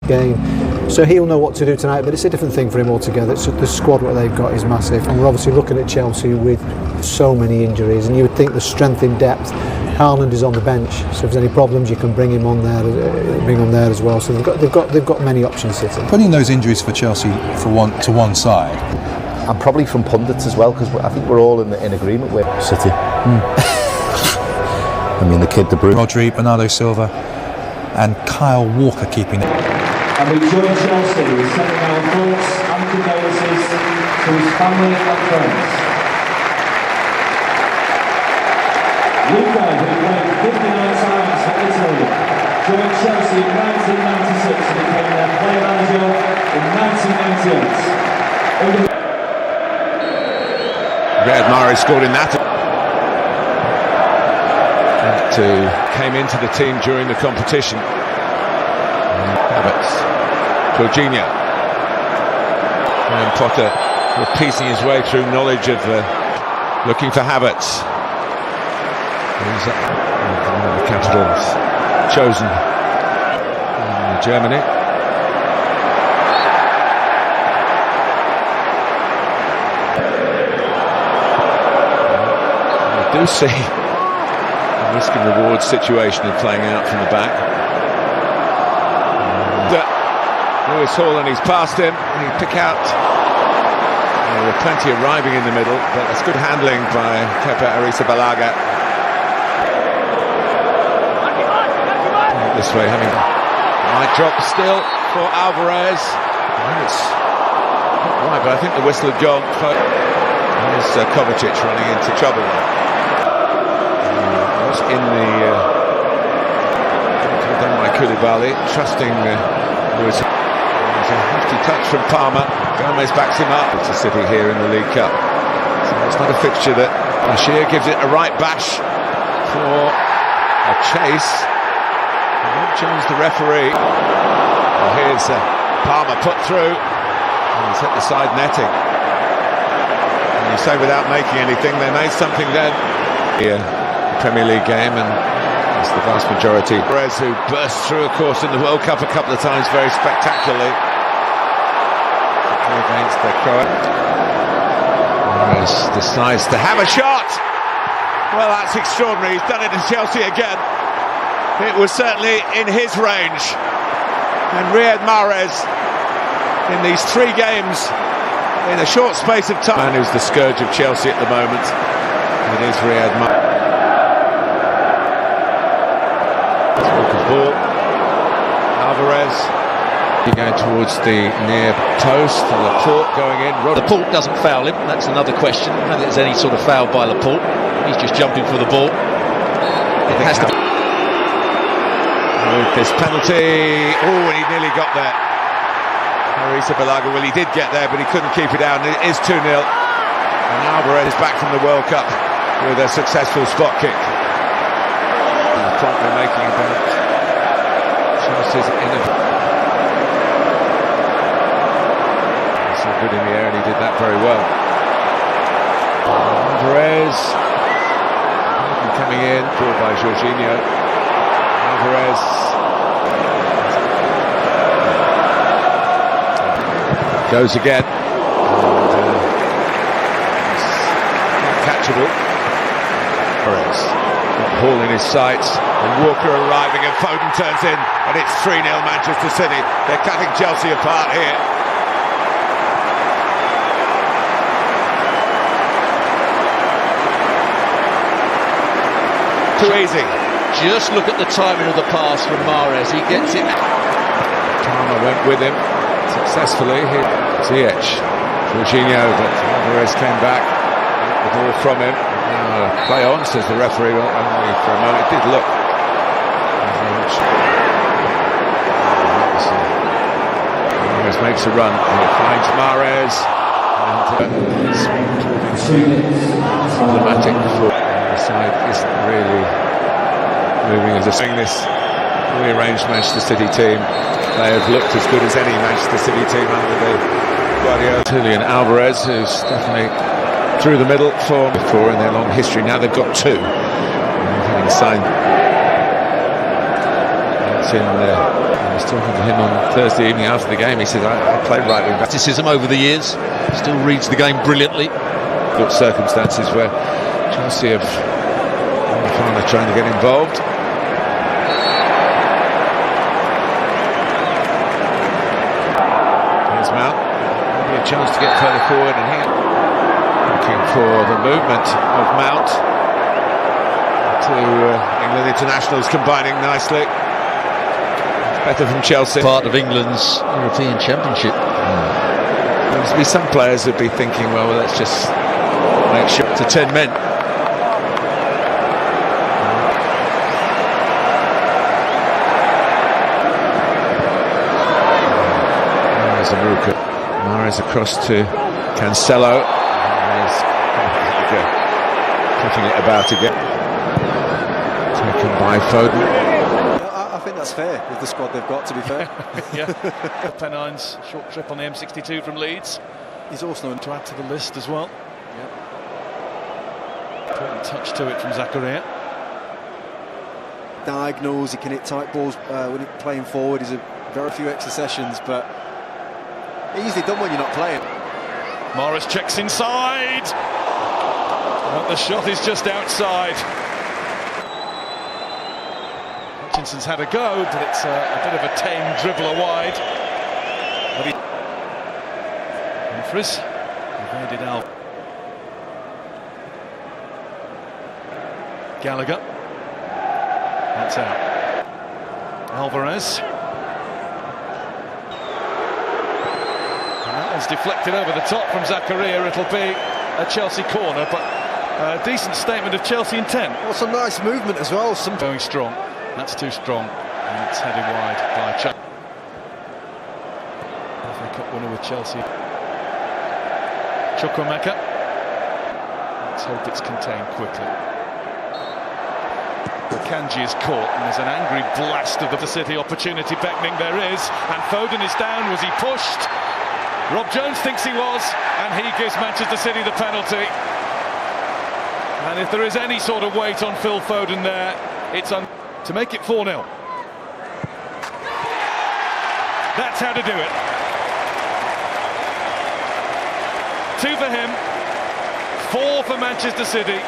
game, so he'll know what to do tonight, but it's a different thing for him altogether. It's, the squad what they've got is massive, and we're obviously looking at Chelsea with so many injuries, and you would think the strength in depth. Haaland is on the bench, so if there's any problems you can bring him on there, as well. So they've got many options. City. Putting those injuries for Chelsea to one side, and probably from pundits as well, because I think we're all in agreement with City. I mean, the kid, De Bruyne, Rodri, Bernardo Silva, and Kyle Walker keeping it. And we join Chelsea with sending our thoughts and condolences to his family and friends. Luca, who played 59 times for Italy, joined Chelsea in 1996 and became their player manager in 1998. Riyad Mahrez scored in that. Came into the team during the competition. Havertz, Jorginho, and Potter repeating his way through knowledge of looking for Havertz. The capitals chosen in Germany. We do see the risk and reward situation of playing out from the back. Lewis Hall, and he's past him, and he pick out. There were plenty arriving in the middle, but that's good handling by Kepa Arrizabalaga. This way, having might drop still for Alvarez. I think it's not right, but I think the whistle had gone. There's Kovacic running into trouble. Was in the done by Koulibaly, trusting Lewis. A hefty touch from Palmer. Gomez backs him up. It's a City here in the League Cup. So it's not a fixture that Bashir gives it a right bash for a chase. Rob Jones, the referee. Well, here's Palmer put through. And he's hit the side netting. And you say without making anything, they made something then. Here, Premier League game, and it's the vast majority. Perez, who burst through, of course, in the World Cup a couple of times very spectacularly. Against the Croat. Perez decides to have a shot. Well, that's extraordinary. He's done it at Chelsea again. It was certainly in his range. And Riyad Mahrez, in these 3 games, in a short space of time, man who's the scourge of Chelsea at the moment. It is Riyad Mahrez. Ball. Alvarez going towards the near post, and Laporte going in. Laporte doesn't foul him, that's another question. I don't think there's any sort of foul by Laporte. He's just jumping for the ball. It has to. With this penalty, oh, and he nearly got there. Arrizabalaga, well, he did get there, but he couldn't keep it down. It is 2-0, and Alvarez is back from the World Cup with a successful spot kick. The point we're making about Chelsea's so good in the air, and he did that very well. Alvarez coming in, ball by Jorginho. Alvarez goes again. Catchable. Alvarez got Hall in his sights, and Walker arriving, and Foden turns in, and it's 3-0 Manchester City. They're cutting Chelsea apart here. Too easy. Just look at the timing of the pass from Mahrez. He gets it. Palmer went with him successfully. Ziyech, Jorginho, but Alvarez came back. The ball from him. Play on, says the referee. Well, only for a moment. It did look. Mahrez makes a run. He finds Mahrez. And it's problematic for the side. Isn't really moving as a thing. This rearranged Manchester City team. They have looked as good as any Manchester City team under the Guardiola. Julian Alvarez, who's definitely through the middle for before in their long history. Now they've got 2. Having signed. That's in. I was talking to him on Thursday evening after the game. He said, I played right wing back. Criticism over the years, still reads the game brilliantly. Good circumstances where Chelsea have kind of trying to get involved. Here's Mount. Maybe a chance to get further forward, and here looking for the movement of Mount. Two England internationals combining nicely. It's better from Chelsea. Part of England's European Championship. There must be some players who'd be thinking, well, let's just make sure to 10 men. There's Aruka. Mahrez across to Cancelo. Putting it about again. Taken by Foden. I think that's fair with the squad they've got, to be fair. Yeah. Pennines, short trip on the M62 from Leeds. He's also known To add to the list as well. Important touch to it from Zakaria. diagonals, he can hit tight balls when he's playing forward. He's a very few extra sessions, but easily done when you're not playing. Morris checks inside. But the shot is just outside. Hutchinson's had a go, but it's a bit of a tame dribbler wide. But he... Humphries evaded out. Gallagher. That's out. Alvarez. And that one's deflected over the top from Zakaria. It'll be a Chelsea corner, but a decent statement of Chelsea intent. Well, some nice movement as well. Some going strong. That's too strong. And it's headed wide by Chelsea. FA Cup winner with Chelsea. Chukwuemeka. Let's hope it's contained quickly. Kanji is caught, and there's an angry blast of the City opportunity beckoning. There is, and Foden is down. Was he pushed? Rob Jones thinks he was, and he gives Manchester City the penalty. And if there is any sort of weight on Phil Foden there, it's to make it 4-0. That's how to do it. 2 for him, 4 for Manchester City,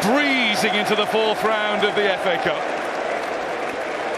breezing into the 4th round of the FA Cup.